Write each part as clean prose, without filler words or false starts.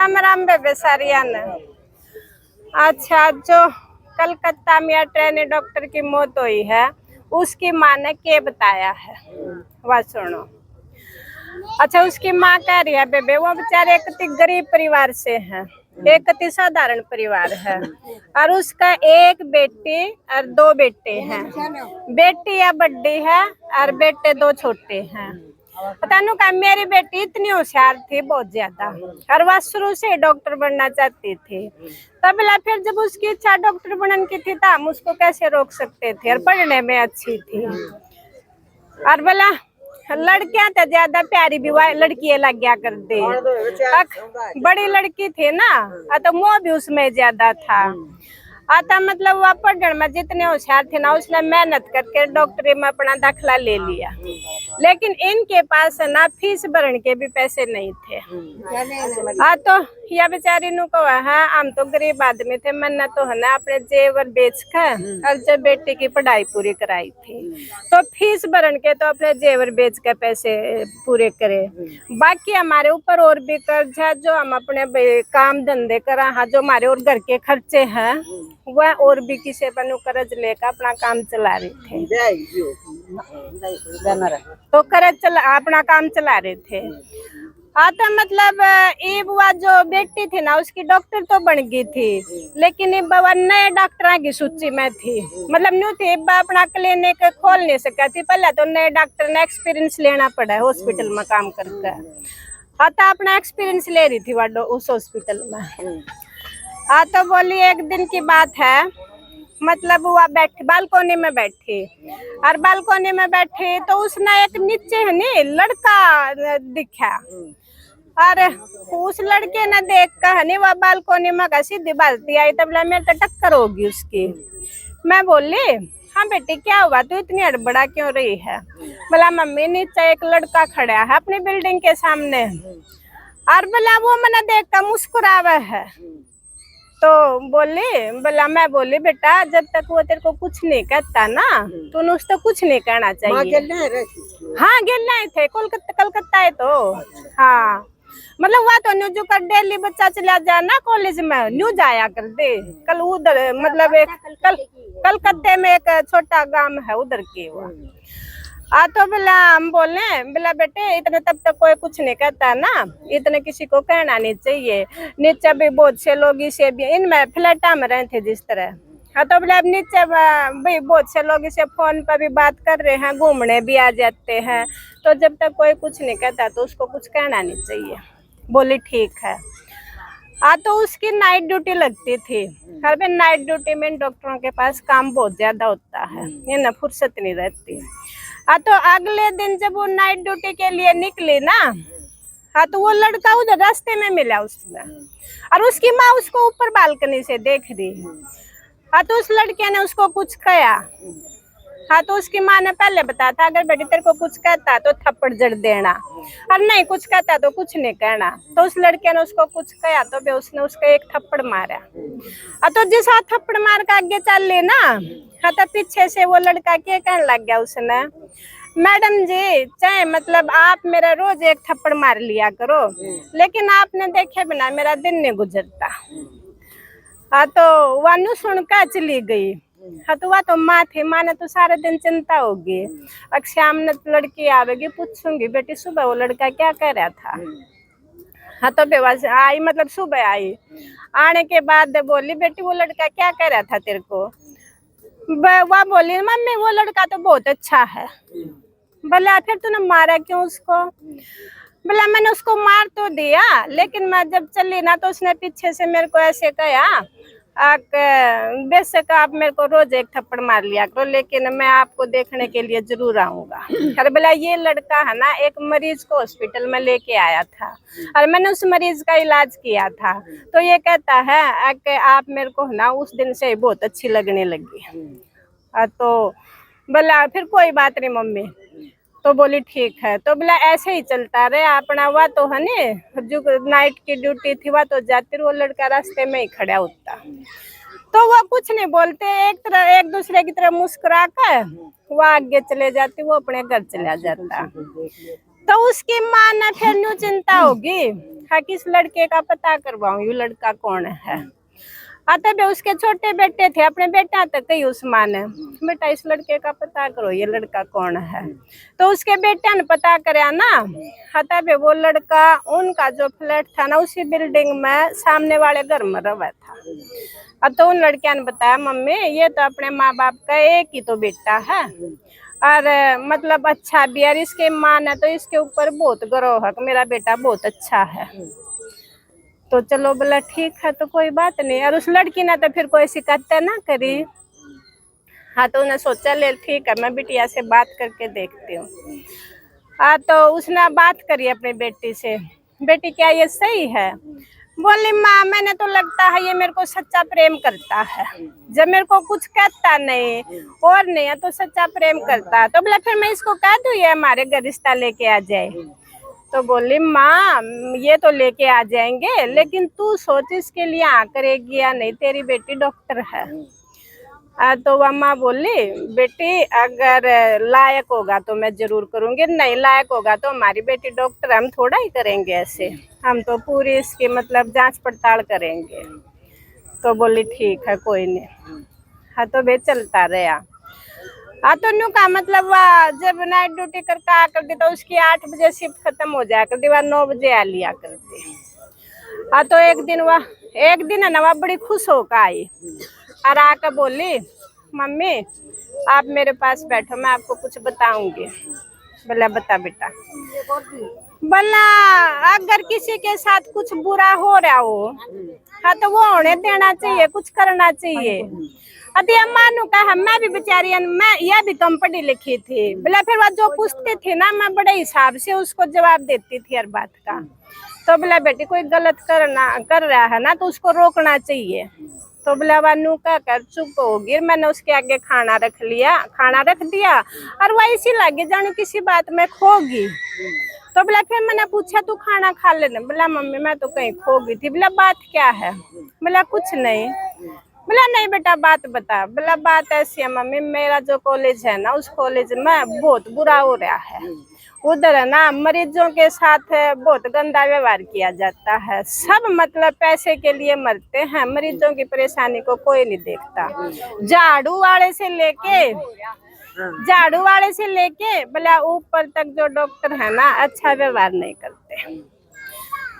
राम राम बेबे सारियान। अच्छा, जो कलकत्ता में ट्रेनी डॉक्टर की मौत हुई है उसकी माँ ने क्या बताया है वह सुनो। अच्छा, उसकी माँ कह रही है बेबे वो बेचारे एक गरीब परिवार से हैं, एक साधारण परिवार है और उसका एक बेटी और दो बेटे हैं। बेटी या बड़ी है और बेटे दो छोटे हैं। पता नहीं का मेरी बेटी इतनी होशियार थी बहुत ज्यादा और वह शुरू से डॉक्टर बनना चाहती थी। तब फिर जब उसकी इच्छा डॉक्टर बनने की थी तो हम उसको कैसे रोक सकते थे। और पढ़ने में अच्छी थी और बोला लड़कियां तो ज्यादा प्यारी भी लड़की लग गया करती। बड़ी लड़की थी ना तो मोह भी उसमें ज्यादा था। आता मतलब वह पढ़ने में जितने होशियार थे ना उसने मेहनत करके डॉक्टरी में अपना दाखिला ले लिया। लेकिन इनके पास ना फीस भरने के भी पैसे नहीं थे। तो या बेचारी नु को है हम तो गरीब आदमी थे, मैंने तो है ना अपने जेवर बेच कर और जब बेटी की पढ़ाई पूरी कराई थी तो फीस भरने के तो अपने जेवर बेच के पैसे पूरे करे। बाकी हमारे ऊपर और भी कर्ज है जो हम अपने काम धंधे करा हाँ, जो हमारे और घर के खर्चे हैं वह और भी किसी पर कर्ज लेकर अपना काम चला रहे थे। तो कर्ज चला अपना काम चला रहे थे। हाँ तो मतलब ये बुआ जो बेटी थी ना उसकी डॉक्टर तो बन गई थी, लेकिन ये बाबा नए डॉक्टर की सूची में थी। मतलब न्यू थी अपना क्लिनिक खोल नहीं सका थी, पहले तो नए डॉक्टर ने एक्सपीरियंस लेना पड़ा है हॉस्पिटल में काम करके। हाँ तो अपना एक्सपीरियंस ले रही थी वह उस हॉस्पिटल में। हाँ तो बोली एक दिन की बात है, मतलब वो बैठी बालकोनी में बैठी और बालकोनी में बैठी तो उसने एक नीचे है नी लड़का दिखा और उस लड़के ने देख कर हनी वह बालकोनी में का सीधी बालती आई। तब मेरे तो टक्कर होगी उसकी। मैं बोली हाँ बेटी क्या हुआ तू इतनी हड़बड़ा क्यों रही है। बोला मम्मी नीचे एक लड़का खड़ा है अपनी बिल्डिंग के सामने और बोला वो मैंने देख कर मुस्कुरावा है। तो बोला मैं बोली बेटा जब तक वो तेरे को कुछ नहीं कहता ना तूने उसको कुछ नहीं कहना चाहिए। हाँ गिरना थे कलकत्ता है तो हाँ मतलब वह तो न्यू कर डेली बच्चा चला जाए ना कॉलेज में न्यू जाया कर दे। कल उधर मतलब एक कलकत्ते में एक छोटा गांव है उधर की वो तो बोला हम बोला बेटे इतने तब तक कोई कुछ नहीं कहता ना, इतने किसी को कहना नहीं चाहिए। नीचे भी बहुत से लोग इसे भी इनमें फ्लैटा में रहे थे जिस तरह। हाँ तो बोले अब नीचे भाई बहुत से लोग इसे फोन पर भी बात कर रहे हैं, घूमने भी आ जाते हैं, तो जब तक कोई कुछ नहीं कहता तो उसको कुछ कहना नहीं चाहिए। बोली ठीक है। तो उसकी नाइट ड्यूटी लगती थी। हर बार नाइट ड्यूटी में डॉक्टरों के पास काम बहुत ज्यादा होता है, ये ना फुर्सत नहीं रहती। तो अगले दिन जब वो नाइट ड्यूटी के लिए निकली ना तो वो लड़का उधर रास्ते में मिला उसने और उसकी माँ उसको ऊपर बालकनी से देख रही। तो उस लड़के ने उसको कुछ कहा। तो उसकी माँ ने पहले बताया था अगर बेटी तेरे को कुछ कहता तो थप्पड़ जड़ देना और नहीं कुछ कहता तो कुछ नहीं कहना। तो उस लड़के ने उसको कुछ कहा तो उसने उसको एक थप्पड़ मारा। तो जिस हाथ थप्पड़ मार के आगे चल ली ना तो पीछे से वो लड़का क्या कहने लग गया उसने मैडम जी चाहे मतलब आप मेरा रोज एक थप्पड़ मार लिया करो लेकिन आपने देखे बिना मेरा दिन नहीं गुजरता। तो वानू सुनकर चली गई। तो वह तो माँ थी, माँ ने तो सारे दिन चिंता होगी। अब शाम ने लड़की आवेगी पूछूंगी बेटी सुबह वो लड़का क्या कह रहा था। तो बेवास आई मतलब सुबह आई, आने के बाद बोली बेटी वो लड़का क्या कह रहा था तेरे को। वह बोली मम्मी वो लड़का तो बहुत अच्छा है। बोला फिर तूने मारा क्यों उसको। बोला मैंने उसको मार तो दिया लेकिन मैं जब चली ना तो उसने पीछे से मेरे को ऐसे कहा बेशक आप मेरे को रोज एक थप्पड़ मार लिया करो लेकिन मैं आपको देखने के लिए जरूर आऊंगा। अरे बोला ये लड़का है ना एक मरीज को हॉस्पिटल में लेके आया था और मैंने उस मरीज का इलाज किया था तो ये कहता है कि आप मेरे को ना उस दिन से बहुत अच्छी लगने लगी। तो बोला फिर कोई बात नहीं मम्मी। तो बोली ठीक है। तो बोला ऐसे ही चलता रहे अपना। हुआ तो है ने जो नाइट की ड्यूटी थी वह तो जाती वो लड़का रास्ते में ही खड़ा होता तो वह कुछ नहीं बोलते एक दूसरे की तरफ मुस्कुरा कर वो आगे चले जाती वो अपने घर चला जाता। तो उसकी माँ ने फिर न्यू चिंता होगी, हाँ किस लड़के का पता करवाऊं, ये लड़का कौन है। तब उसके छोटे बेटे थे, अपने बेटा तक कही उस माँ ने, बेटा इस लड़के का पता करो, ये लड़का कौन है। तो उसके बेटे ने पता कराया ना। तब वो लड़का उनका जो फ्लैट था ना, उसी बिल्डिंग में सामने वाले घर में रहा था। तो उन लड़किया ने बताया, मम्मी ये तो अपने माँ बाप का एक ही तो बेटा है, और मतलब अच्छा भी, और इसके माँ ने तो इसके ऊपर बहुत गर्व है, मेरा बेटा बहुत अच्छा है। तो चलो बोला ठीक है, तो कोई बात नहीं। और उस लड़की ने तो फिर कोई शिकायत ना करी। हाँ तो उन्हें सोचा ले ठीक है, मैं बिटिया से बात करके देखती हूँ। हाँ तो उसने बात करी अपनी बेटी से, बेटी क्या ये सही है? बोली माँ मैंने तो लगता है ये मेरे को सच्चा प्रेम करता है, जब मेरे को कुछ कहता नहीं और नहीं है तो सच्चा प्रेम करता है। तो बोला फिर मैं इसको कह दूँ ये हमारे घर रिश्ता लेके आ जाए। तो बोली माँ ये तो लेके आ जाएंगे, लेकिन तू सोच इसके लिए आ करेगी या नहीं, तेरी बेटी डॉक्टर है। तो वह माँ बोली बेटी अगर लायक होगा तो मैं जरूर करूँगी, नहीं लायक होगा तो हमारी बेटी डॉक्टर, हम थोड़ा ही करेंगे ऐसे, हम तो पूरी इसकी मतलब जांच पड़ताल करेंगे। तो बोली ठीक है कोई नहीं। हाँ तो वे चलता रहा। हाँ तो न्यू का मतलब वह जब नाइट ड्यूटी करके आ करती तो उसकी 8 बजे शिफ्ट खत्म हो जाया करती, वह 9 बजे आ लिया करती। हाँ तो एक दिन है ना वह बड़ी खुश होकर आई और आकर बोली मम्मी आप मेरे पास बैठो, मैं आपको कुछ बताऊंगी। बोला बता बेटा। बोला अगर किसी के साथ कुछ बुरा हो रहा हो, हाँ तो वो होने देना चाहिए, कुछ करना चाहिए। अति मानू कहा मैं भी बेचारी, मैं यह भी कम पढ़ी लिखी थी। बोला फिर वह जो पूछती थी ना मैं बड़े हिसाब से उसको जवाब देती थी हर बात का। तो बोला बेटी कोई गलत कर रहा है ना तो उसको रोकना चाहिए। तो बोला वानू का कर चुप होगी, मैंने उसके आगे खाना रख दिया और वह इसी लगे जानो किसी बात में खोगी। तो बोला फिर मैंने पूछा तू खाना खा लेना। बोला मम्मी मैं तो कहीं खो गई थी। बोला बात क्या है? बोला कुछ नहीं। बोला नहीं बेटा बात बता। बोला बात ऐसी है मम्मी, मेरा जो कॉलेज है ना उस कॉलेज में बहुत बुरा हो रहा है। उधर है ना मरीजों के साथ बहुत गंदा व्यवहार किया जाता है, सब मतलब पैसे के लिए मरते हैं, मरीजों की परेशानी को कोई नहीं देखता। झाड़ू वाले से लेके बोला ऊपर तक जो डॉक्टर है ना अच्छा व्यवहार नहीं करते।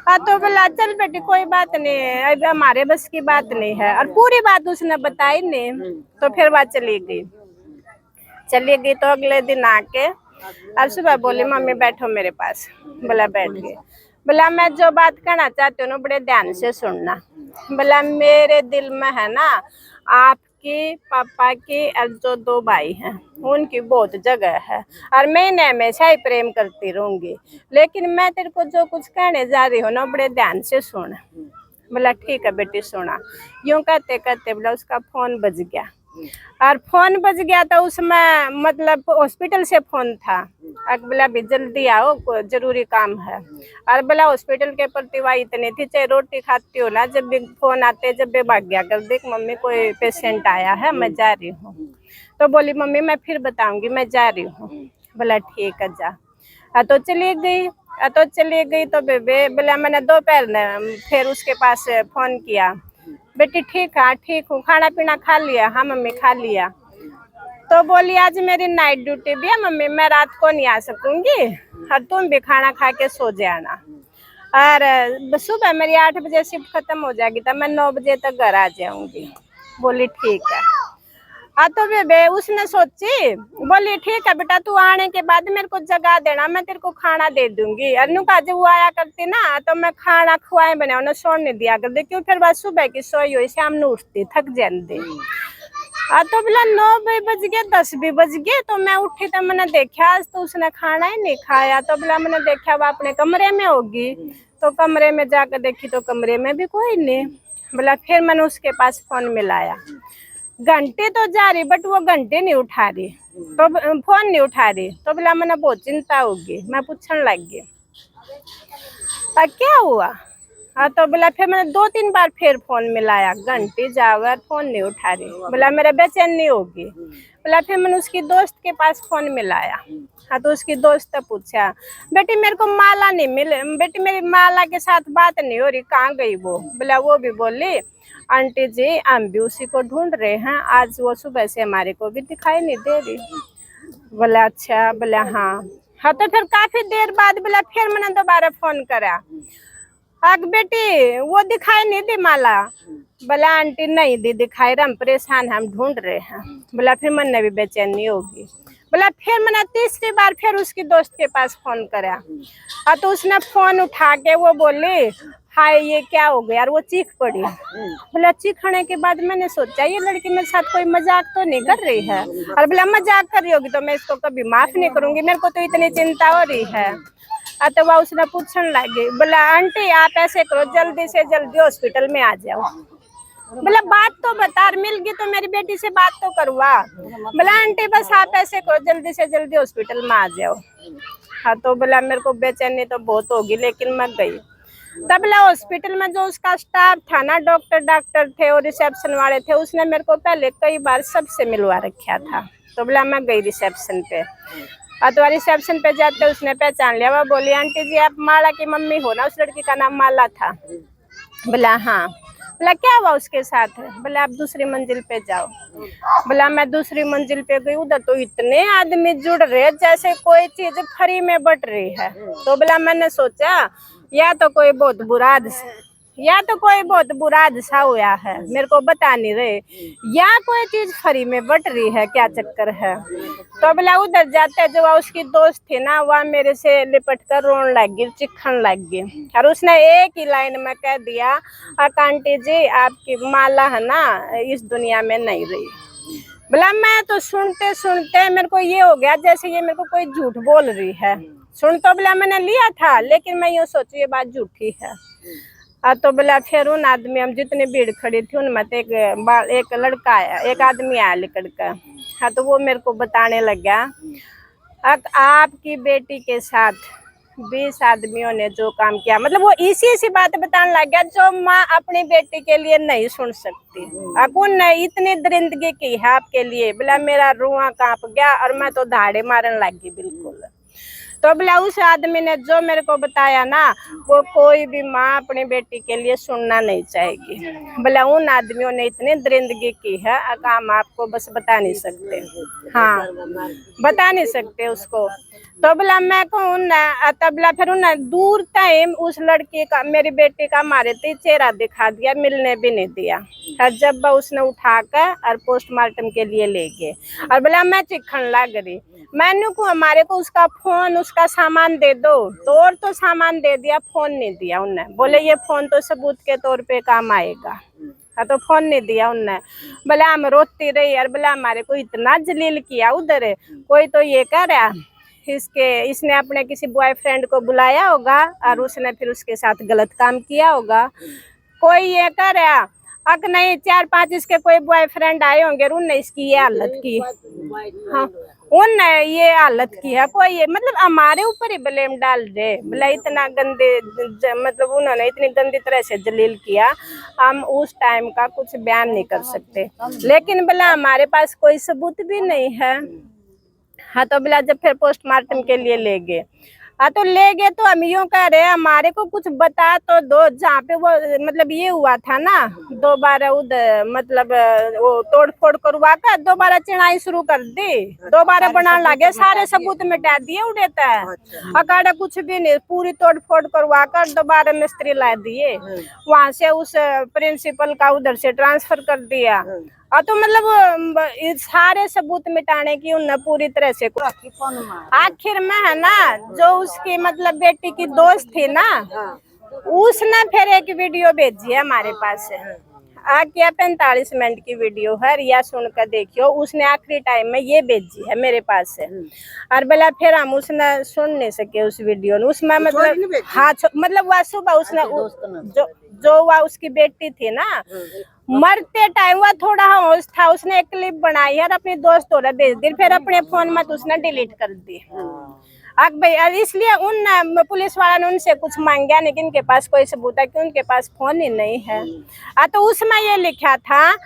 हाँ तो बोला चल बेटी कोई बात नहीं है, अब हमारे बस की बात नहीं है, और पूरी बात उसने बताई नहीं। तो फिर वह चली गई। तो अगले दिन आके और सुबह बोली मम्मी बैठो मेरे पास। बोला बैठ गए। बोला मैं जो बात कहना चाहती हूँ ना बड़े ध्यान से सुनना। बोला मेरे दिल में है ना आपकी पापा की और जो 2 भाई हैं उनकी बहुत जगह है, और मैं इन्हें हमेशा ही प्रेम करती रहूंगी, लेकिन मैं तेरे को जो कुछ कहने जा रही हूँ ना बड़े ध्यान से सुन। बोला ठीक है बेटी सुना। यूं कहते कहते बोला उसका फोन बज गया, और फोन बज गया तो उसमें मतलब हॉस्पिटल से फोन था। बोला भी जल्दी आओ जरूरी काम है। और बोला हॉस्पिटल के प्रति वह इतनी थी चाहे रोटी खाती हो ना, जब भी फोन आते जब भी भाग गया कर, देख मम्मी कोई पेशेंट आया है मैं जा रही हूँ। तो बोली मम्मी मैं फिर बताऊंगी मैं जा रही हूँ। बोला ठीक है जा। तो चली गई। तो बेबे बोला मैंने दोपहर में फिर उसके पास फोन किया, बेटी ठीक हूँ खाना पीना खा लिया? हाँ मम्मी खा लिया। तो बोली आज मेरी नाइट ड्यूटी भी है मम्मी, मैं रात को नहीं आ सकूंगी, और तुम भी खाना खा के सो जाना, और सुबह मेरी 8 बजे शिफ्ट खत्म हो जाएगी तो मैं 9 बजे तक घर आ जाऊंगी। बोली ठीक है। तो बेबे उसने सोची, बोली ठीक है बेटा तू आने के बाद मेरे को जगा देना, मैं तेरे को खाना दे दूंगी। अनु का जब वो आया करती ना तो मैं खाना खुआए बना उन्हें सोने दिया कर दे, क्यों फिर बात सुबह की सोई हुई शाम में उठती थक जाती। तो बोला 9 भी बज गए 10 भी बज गए। तो मैं उठी तो मैंने देखा आज तो उसने खाना ही नहीं खाया। तो बोला मैंने देखा वो अपने कमरे में होगी। तो कमरे में जाकर देखी तो कमरे में भी कोई नहीं। बोला फिर मैंने उसके पास फोन मिलाया, घंटे तो जा रही बट वो घंटे नहीं उठा रही, तो फोन नहीं उठा रही। तो बोला मैंने बहुत चिंता होगी, मैं पूछने लग गई क्या हुआ। हाँ तो बोला फिर मैंने 2-3 बार फिर फोन मिलाया, घंटी जावर फोन नहीं उठा रही, बोला मेरा बेचैनी होगी। बोला फिर मैंने उसकी दोस्त के पास फोन मिलाया। हाँ तो उसकी दोस्त ने पूछा, बेटी मेरे को माला नहीं मिले, बेटी मेरी माला के साथ बात नहीं हो रही, कहाँ गई वो? बोला वो भी बोली आंटी जी हम भी उसी को ढूंढ रहे हैं, आज वो सुबह से हमारे को भी दिखाई नहीं दे रही। बोला अच्छा, बोला हाँ। हाँ तो फिर काफी देर बाद बोला फिर मैंने दोबारा फोन करा, आग बेटी वो दिखाई नहीं दी माला? बोला आंटी नहीं दी दिखाई, हम परेशान हम ढूंढ रहे हैं। बोला फिर मन ने भी बेचैनी होगी। बोला फिर मैंने तीसरी बार फिर उसकी दोस्त के पास फोन करा। हाँ तो उसने फोन उठा के वो बोली हाय ये क्या हो गया, और वो चीख पड़ी। बोला चीखने के बाद मैंने सोचा ये लड़की मेरे साथ कोई मजाक तो नहीं कर रही है, और बोला मजाक कर रही होगी तो मैं इसको कभी माफ नहीं करूंगी, मेरे को तो इतनी चिंता हो रही है। तो वह उसने पूछने लगी, बोला आंटी आप ऐसे करो जल्दी से जल्दी हॉस्पिटल में आ जाओ। बोला बात तो बता, मिल गई तो मेरी बेटी से बात तो करवा। बोला आंटी बस आप ऐसे करो जल्दी से जल्दी हॉस्पिटल में आ जाओ। हाँ तो बोला मेरे को बेचैनी तो बहुत होगी, लेकिन मैं गई। तब बोला हॉस्पिटल में जो उसका स्टाफ था ना, डॉक्टर थे और रिसेप्शन वाले थे, उसने मेरे को पहले कई बार सबसे मिलवा रखा था। तो बोला मैं गई रिसेप्शन पे, तो रिसेप्शन पे जाते उसने पहचान लिया। वो बोली आंटी जी आप माला की मम्मी हो ना? उस लड़की का नाम माला था। बोला हाँ। बोला क्या हुआ उसके साथ? बोला आप दूसरी मंजिल पे जाओ। बोला मैं दूसरी मंजिल पे गई, उधर तो इतने आदमी जुड़ रहे जैसे कोई चीज फ्री में बट रही है। तो बोला मैंने सोचा या तो कोई बहुत बुरा हादसा हुआ है, मेरे को बता नहीं रहे, या कोई चीज फ्री में बट रही है, क्या चक्कर है? तो बोला उधर जाते जो उसकी दोस्त थी ना, वह मेरे से लिपट कर रोने लग गई, चिखन लग गई, और उसने एक ही लाइन में कह दिया आंटी जी आपकी माला है ना इस दुनिया में नहीं रही। बोला मैं तो सुनते सुनते मेरे को ये हो गया जैसे ये मेरे को कोई झूठ बोल रही है। सुन तो बोला मैंने लिया था, लेकिन मैं यूँ सोचू ये बात झूठी है। तो बोला फिर उन आदमी हम जितनी भीड़ खड़ी थी उनमें तो एक लड़का आया, एक आदमी आया लिकड़ कर। हाँ तो वो मेरे को बताने लगा आपकी बेटी के साथ 20 आदमियों ने जो काम किया, मतलब वो इसी बात बताने लग गया जो माँ अपनी बेटी के लिए नहीं सुन सकती। कौन ने इतनी दरिंदगी की है आपके लिए? बोला मेरा रुआ कांप गया और मैं तो धाड़े मारने लग गई बिल्कुल। तो बोला उस आदमी ने जो मेरे को बताया ना, वो कोई भी माँ अपनी बेटी के लिए सुनना नहीं चाहेगी। बोला उन आदमियों ने इतनी दरिंदगी की है काम आपको बस बता नहीं सकते। हाँ बता नहीं सकते उसको। तो बोला मैं कौन ना, तब बोला फिर उन्हें दूर टाइम उस लड़की का मेरी बेटी का मारे थे चेहरा दिखा दिया, मिलने भी नहीं दिया। और जब उसने उठाकर और पोस्टमार्टम के लिए ले गए, और बोला मैं चिखन लग रही, मैंने को हमारे को उसका फोन उसका सामान दे दो, तो और तो सामान दे दिया, फोन नहीं दिया उन्हें। बोले ये फोन तो सबूत के तौर पे काम आएगा। हाँ तो फोन नहीं दिया उन्हें। बोला हम रोती रही, और बोला हमारे को इतना जलील किया उधर, कोई तो ये कह रहा इसने अपने किसी बॉयफ्रेंड को बुलाया होगा और उसने फिर उसके साथ गलत काम किया होगा। कोई ये कह रहा अक नहीं 4-5 इसके कोई बॉयफ्रेंड आए होंगे उनने इसकी ये हालत की। हाँ उनने ये हालत की है, कोई ये मतलब हमारे ऊपर ही ब्लेम डाल रहे। बोला इतना गंदे मतलब उन्होंने इतनी गंदी तरह से जलील किया, हम उस टाइम का कुछ बयान नहीं कर सकते, लेकिन बोला हमारे पास कोई सबूत भी नहीं है। हाँ तो बोला जब फिर पोस्टमार्टम के लिए ले गए, हाँ तो ले गए तो हम यूँ कह रहे हमारे को कुछ बता तो दो, जहाँ पे वो मतलब ये हुआ था ना दोबारा उधर मतलब वो तोड़ फोड़ करवा कर दोबारा चिनाई शुरू कर दी, दोबारा बनाने लगे, सारे सबूत मिटा दिए उड़े तय, अकाड़ा कुछ भी नहीं, पूरी तोड़ फोड़ करवा कर दोबारा मिस्त्री ला दिए, वहां से उस प्रिंसिपल का उधर से ट्रांसफर कर दिया। तो मतलब सारे सबूत मिटाने की उन्हें पूरी तरह से आखिर में है ना जो उसकी मतलब बेटी की दोस्त थी ना, उसने फिर एक वीडियो भेजी है हमारे पास, क्या 45 मिनट की वीडियो है, या सुनकर देखियो, उसने आखिरी टाइम में ये भेजी है मेरे पास है। और बोला फिर हम उसने सुन नहीं सके उस वीडियो ने, उसमें मतलब हाँ मतलब वह सुबह उसने जो वह उसकी बेटी थी ना मरते टाइम वह थोड़ा होश था, उसने एक क्लिप बनाई और अपनी दोस्त भेज दी, फिर अपने फोन में तो उसने डिलीट कर दी। भाई इसलिए उन पुलिस वाला ने उनसे कुछ मांगा नहीं कि इनके पास कोई सबूत है, कि उनके पास फोन ही नहीं है। तो उसमें ये लिखा था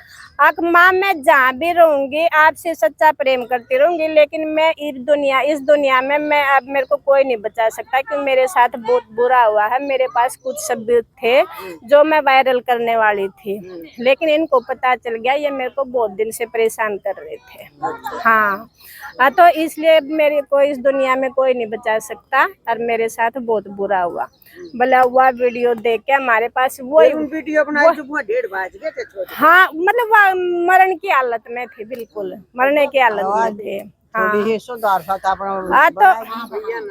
माँ मैं जहाँ भी रहूंगी आपसे सच्चा प्रेम करती रहूंगी, लेकिन मैं इस दुनिया में मैं अब मेरे को कोई नहीं बचा सकता, क्योंकि मेरे साथ बहुत बुरा हुआ है। मेरे पास कुछ सबूत थे जो मैं वायरल करने वाली थी, लेकिन इनको पता चल गया। ये मेरे को बहुत दिन से परेशान कर रहे थे। हाँ तो इसलिए मेरे को इस दुनिया में कोई नहीं बचा सकता, और मेरे साथ बहुत बुरा हुआ। भला हुआ वीडियो देख के हमारे पास वही वीडियो बनाई जो 1:30 बजे थे छोटे। हाँ मतलब मरण की हालत में थे, बिल्कुल मरने की हालत में थे।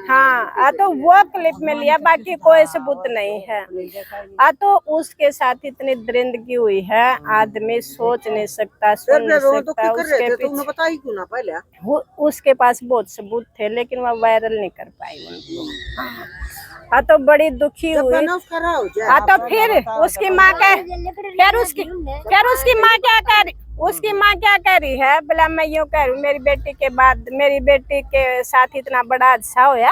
हाँ तो वो क्लिप में लिया, बाकी कोई सबूत नहीं है। तो उसके साथ इतनी दरिंदगी हुई है, आदमी सोच नहीं सकता, सुन नहीं सकता। उसके पीछे पता ही क्यों ना पहले उसके पास बहुत सबूत थे, लेकिन वह वायरल नहीं कर पाई उनको। तो बड़ी दुखी हुई। तो फिर उसकी माँ उसकी माँ क्या कह रही है, बोला मैं यूँ कह रही हूँ, मेरी बेटी के साथ इतना बड़ा हादसा होया।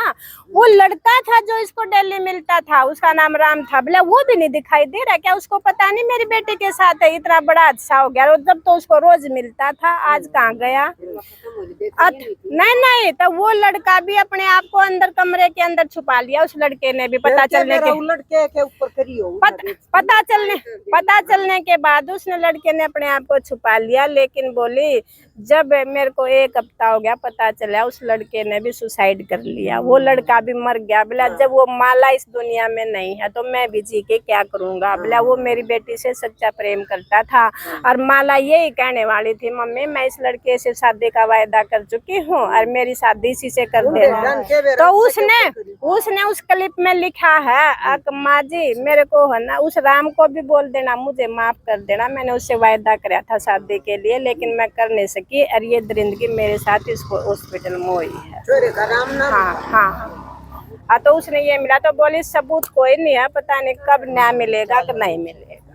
वो लड़का था जो इसको डेली मिलता था, उसका नाम राम था, बोला वो भी नहीं दिखाई दे रहा क्या? उसको पता नहीं मेरी बेटी के साथ है इतना बड़ा हादसा हो गया। जब तो उसको रोज मिलता था, आज कहाँ गया? नहीं तो वो लड़का भी अपने आप को अंदर कमरे के अंदर छुपा लिया। उस लड़के ने भी पता चलने चलने के बाद उसने लड़के ने अपने आप को छुपा लिया। लेकिन बोली जब मेरे को 1 हफ्ता हो गया, पता चला उस लड़के ने भी सुसाइड कर लिया। वो लड़का भी मर गया। बोला जब वो माला इस दुनिया में नहीं है तो मैं भी जी के क्या करूंगा? बोला वो मेरी बेटी से सच्चा प्रेम करता था, और माला यही कहने वाली थी, मम्मी मैं इस लड़के से शादी का वायदा कर चुकी हूँ और मेरी शादी इसी से कर देना। तो उसने उस क्लिप में लिखा है, माँ जी मेरे को है ना, उस राम को भी बोल देना मुझे माफ कर देना, मैंने उससे वायदा कराया था शादी के लिए, लेकिन मैं कर नहीं सकी, और ये दरिंदगी मेरे साथ इसको हॉस्पिटल में हुई है। हाँ तो उसने ये मिला। तो बोली सबूत कोई नहीं है, पता नहीं कब न्याय मिलेगा कि नहीं मिलेगा।